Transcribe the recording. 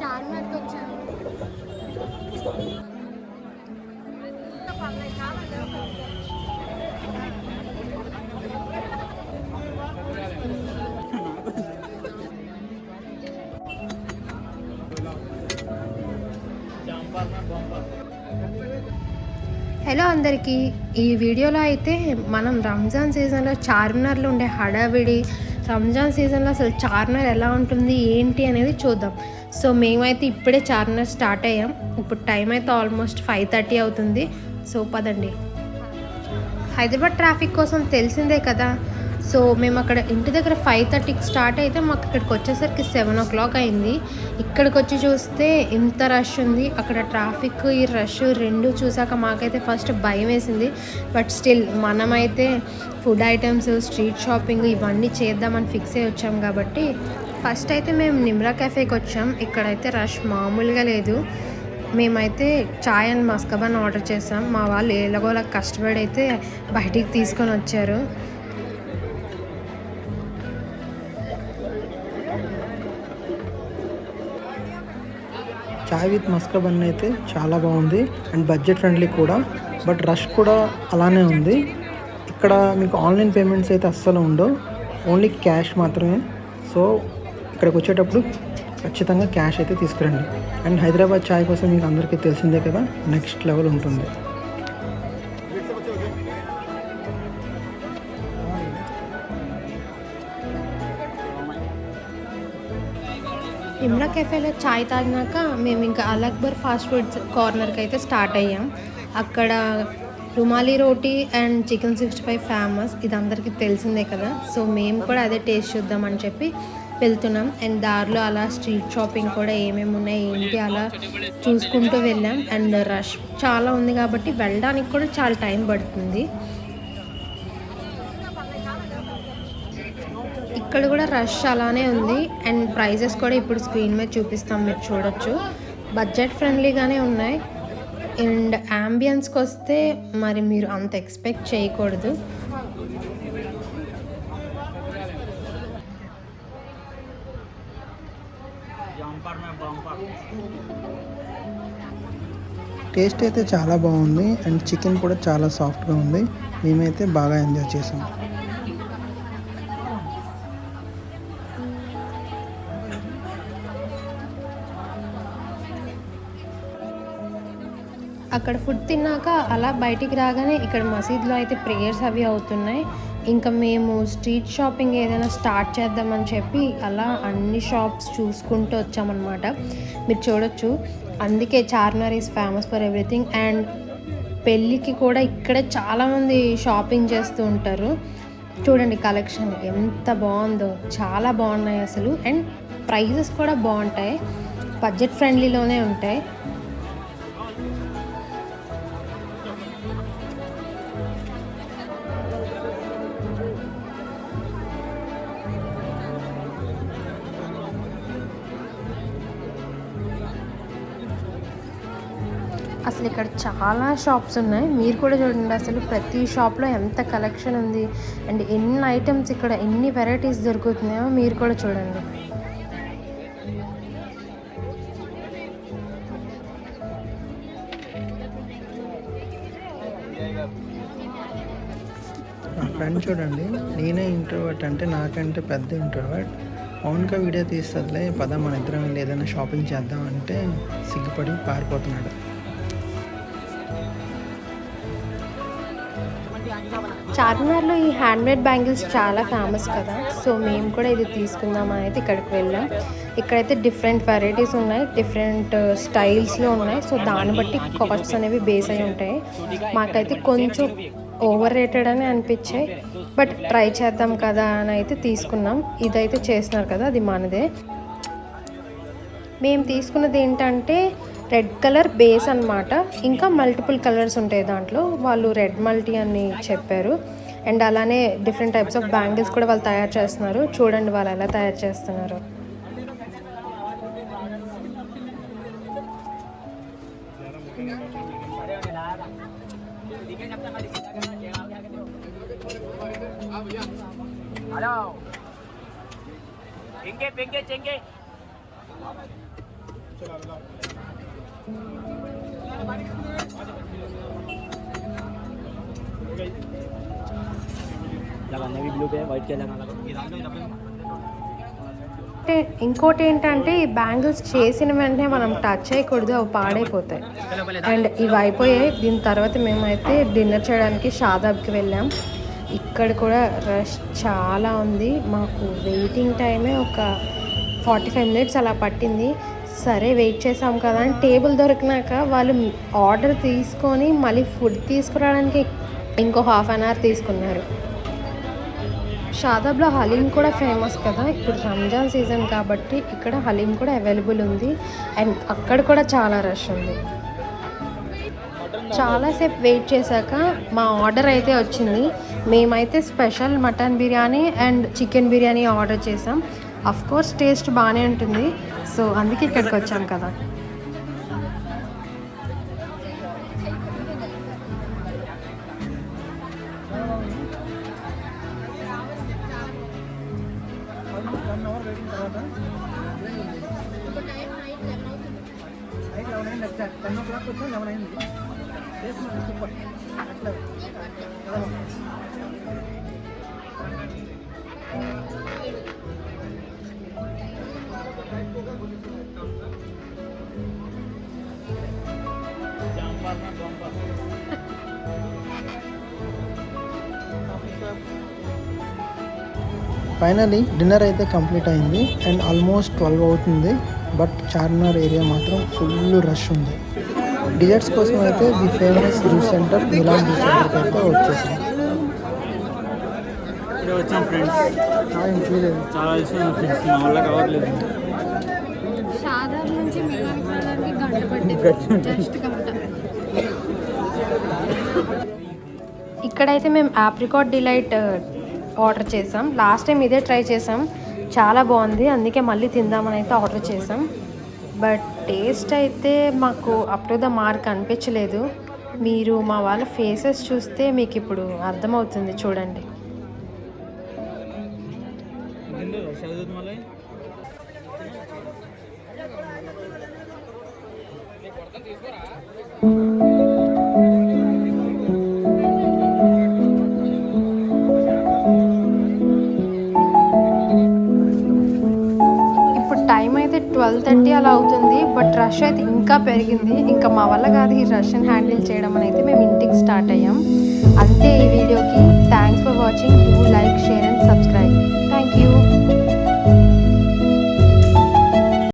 చార్మినార్కి వచ్చాము. హలో అందరికీ, ఈ వీడియోలో అయితే మనం రంజాన్ సీజన్లో చార్మినార్లో ఉండే హడావిడి, రంజాన్ సీజన్లో అసలు చార్మినార్ ఎలా ఉంటుంది ఏంటి అనేది చూద్దాం. సో మేమైతే ఇప్పుడే చార్మినార్ స్టార్ట్ అయ్యాం. ఇప్పుడు టైం అయితే ఆల్మోస్ట్ 5:30 అవుతుంది. సో పదండి. హైదరాబాద్ ట్రాఫిక్ కోసం తెలిసిందే కదా. సో మేము అక్కడ ఇంటి దగ్గర 5:30కి స్టార్ట్ అయితే మాకు ఇక్కడికి వచ్చేసరికి 7 o'clock అయింది. ఇక్కడికి వచ్చి చూస్తే ఇంత రష్ ఉంది. అక్కడ ట్రాఫిక్, ఈ రష్ రెండు చూసాక మాకైతే ఫస్ట్ భయం వేసింది. బట్ స్టిల్ మనమైతే ఫుడ్ ఐటమ్స్, స్ట్రీట్ షాపింగ్ ఇవన్నీ చేద్దామని ఫిక్స్ అయ్యి వచ్చాం కాబట్టి ఫస్ట్ అయితే మేము నిమ్రా కెఫేకి వచ్చాం. ఇక్కడైతే రష్ మామూలుగా లేదు. మేమైతే చాయ్ అండ్ మస్కబాన్ ఆర్డర్ చేసాం. మా వాళ్ళు ఎలాగోలా కష్టపడి అయితే బయటికి తీసుకొని వచ్చారు. చాయ్ విత్ మస్కబన్ అయితే చాలా బాగుంది అండ్ బడ్జెట్ ఫ్రెండ్లీ కూడా. బట్ రష్ కూడా అలానే ఉంది. ఇక్కడ మీకు ఆన్లైన్ పేమెంట్స్ అయితే అస్సలు ఉండవు, ఓన్లీ క్యాష్ మాత్రమే. సో ఇక్కడికి వచ్చేటప్పుడు ఖచ్చితంగా క్యాష్ అయితే తీసుకురండి. అండ్ హైదరాబాద్ చాయ్ కోసం మీకు అందరికీ తెలిసిందే కదా, నెక్స్ట్ లెవెల్ ఉంటుంది. నిమ్రా కెఫేలో చాయ్ తాగినాక మేము ఇంకా అల్ అక్బర్ ఫాస్ట్ ఫుడ్ కార్నర్కి అయితే స్టార్ట్ అయ్యాం. అక్కడ రుమాలి రోటీ అండ్ చికెన్ 65 ఫేమస్, ఇది అందరికీ తెలిసిందే కదా. సో మేము కూడా అదే టేస్ట్ చూద్దామని చెప్పి వెళ్తున్నాం. అండ్ దారిలో అలా స్ట్రీట్ షాపింగ్ కూడా ఏమేమి ఉన్నాయి ఏంటి అలా చూసుకుంటూ వెళ్ళాం. అండ్ రష్ చాలా ఉంది కాబట్టి వెళ్ళడానికి కూడా చాలా టైం పడుతుంది. ఇక్కడ కూడా రష్ అలానే ఉంది. అండ్ ప్రైజెస్ కూడా ఇప్పుడు స్క్రీన్ మీద చూపిస్తాం, మీరు చూడొచ్చు. బడ్జెట్ ఫ్రెండ్లీగానే ఉన్నాయి. అండ్ యాంబియన్స్కి వస్తే మరి మీరు అంత ఎక్స్పెక్ట్ చేయకూడదు. టేస్ట్ అయితే చాలా బాగుంది అండ్ చికెన్ కూడా చాలా సాఫ్ట్గా ఉంది. మేమైతే బాగా ఎంజాయ్ చేసాం. అక్కడ ఫుడ్ తిన్నాక అలా బయటికి రాగానే ఇక్కడ మసీద్లో అయితే ప్రేయర్స్ అవి అవుతున్నాయి. ఇంకా మేము స్ట్రీట్ షాపింగ్ ఏదైనా స్టార్ట్ చేద్దామని చెప్పి అలా అన్ని షాప్స్ చూసుకుంటూ వచ్చామన్నమాట. మీరు చూడొచ్చు, అందుకే Charminar is famous for everything. And పెళ్ళికి కూడా ఇక్కడే చాలామంది షాపింగ్ చేస్తూ ఉంటారు. చూడండి కలెక్షన్ ఎంత బాగుందో, చాలా బాగున్నాయి అసలు. అండ్ ప్రైజెస్ కూడా బాగుంటాయి, బడ్జెట్ ఫ్రెండ్లీలోనే ఉంటాయి. అసలు ఇక్కడ చాలా షాప్స్ ఉన్నాయి, మీరు కూడా చూడండి. అసలు ప్రతి షాప్లో ఎంత కలెక్షన్ ఉంది అండ్ ఎన్ని ఐటమ్స్, ఇక్కడ ఎన్ని వెరైటీస్ దొరుకుతున్నాయో మీరు కూడా చూడండి. నా ఫ్రెండ్ చూడండి, నేనే ఇంట్రోవర్ట్ అంటే నాకంటే పెద్ద ఇంట్రోవర్ట్. అవునుగా వీడియో తీస్తుందిలే, పద మన ఇద్దరం వెళ్ళి ఏదైనా షాపింగ్ చేద్దాం అంటే సిగ్గుపడి పారిపోతున్నాడు. చార్మినార్లో ఈ హ్యాండ్మేడ్ బ్యాంగిల్స్ చాలా ఫేమస్ కదా. సో మేము కూడా ఇది తీసుకుందామని అయితే ఇక్కడికి వెళ్ళాం. ఇక్కడైతే డిఫరెంట్ వెరైటీస్ ఉన్నాయి, డిఫరెంట్ స్టైల్స్లో ఉన్నాయి. సో దాన్ని బట్టి కాస్ట్స్ అనేవి బేస్ అయి ఉంటాయి. మాకైతే కొంచెం ఓవర్ రేటెడ్ అని అనిపించాయి, బట్ ట్రై చేద్దాం కదా అని అయితే తీసుకున్నాం. ఇదైతే చేస్తున్నారు కదా, అది మనదే. మేము తీసుకున్నది ఏంటంటే రెడ్ కలర్ బేస్ అన్నమాట. ఇంకా మల్టిపుల్ కలర్స్ ఉంటాయి దాంట్లో, వాళ్ళు రెడ్ మల్టీ అని చెప్పారు. అండ్ అలానే డిఫరెంట్ టైప్స్ ఆఫ్ బ్యాంగిల్స్ కూడా వాళ్ళు తయారు చేస్తున్నారు. చూడండి వాళ్ళు ఎలా తయారు చేస్తున్నారు. హలో చెంగే చెంగే అంటే ఇంకోటి ఏంటంటే ఈ బ్యాంగిల్స్ చేసిన వెంటనే మనం టచ్ చేయకూడదు, అవి పాడైపోతాయి. అండ్ ఇవి అయిపోయాయి. దీని తర్వాత మేమైతే డిన్నర్ చేయడానికి షాదాబ్కి వెళ్ళాం. ఇక్కడ కూడా రష్ చాలా ఉంది. మాకు వెయిటింగ్ టైమే ఒక 45 మినిట్స్ అలా పట్టింది. సరే వెయిట్ చేసాం కదా అని టేబుల్ దొరికినాక వాళ్ళు ఆర్డర్ తీసుకొని మళ్ళీ ఫుడ్ తీసుకురావడానికి ఇంకో హాఫ్ అన్ అవర్ తీసుకున్నారు. షాదాబ్లో హలీం కూడా ఫేమస్ కదా, ఇప్పుడు రంజాన్ సీజన్ కాబట్టి ఇక్కడ హలీం కూడా అవైలబుల్ ఉంది. అండ్ అక్కడ కూడా చాలా రష్ ఉంది. చాలాసేపు వెయిట్ చేశాక మా ఆర్డర్ అయితే వచ్చింది. మేమైతే special mutton biryani and chicken biryani order చేసాం. అఫ్ కోర్స్ టేస్ట్ బాగానే ఉంటుంది, సో అందుకే ఇక్కడికి వచ్చాం కదా. ఫైనలీ డిన్నర్ అయితే కంప్లీట్ అయింది అండ్ ఆల్మోస్ట్ 12 అవుతుంది. బట్ చార్మినార్ ఏరియా మాత్రం ఫుల్ రష్ ఉంది. డిజర్ట్స్ కోసం అయితే the famous juice centre Milan juice సెంటర్కి అయితే వచ్చేసాం. వచ్చాం ఫ్రెండ్స్, చాలా ఇష్టం ఫ్రెండ్స్, మా వల్ల కావట్లేదు. షాదాబ్ నుంచి మిలాన్ వెళ్ళడానికి గంట పట్టింది, జస్ట్ గంట. ఇక్కడైతే మేము ఆప్రికాట్ డిలైట్ ఆర్డర్ చేసాం. లాస్ట్ టైం ఇదే ట్రై చేసాం, చాలా బాగుంది. అందుకే మళ్ళీ తిందామని అయితే ఆర్డర్ చేసాం. బట్ టేస్ట్ అయితే మాకు అప్ టు ద మార్క్ అనిపించలేదు. మీరు మా వాళ్ళ ఫేసెస్ చూస్తే మీకు ఇప్పుడు అర్థమవుతుంది, చూడండి. ఇప్పుడు టైం అయితే 12:30 అలా అవుతుంది. బట్ రష్ అయితే ఇంకా పెరిగింది. ఇంకా మా వల్ల కాదు ఈ రష్ని హ్యాండిల్ చేయడం అని అయితే మేము ఇంటికి స్టార్ట్ అయ్యాం. అంతే ఈ వీడియోకి. Thanks for watching. Do like, share and subscribe.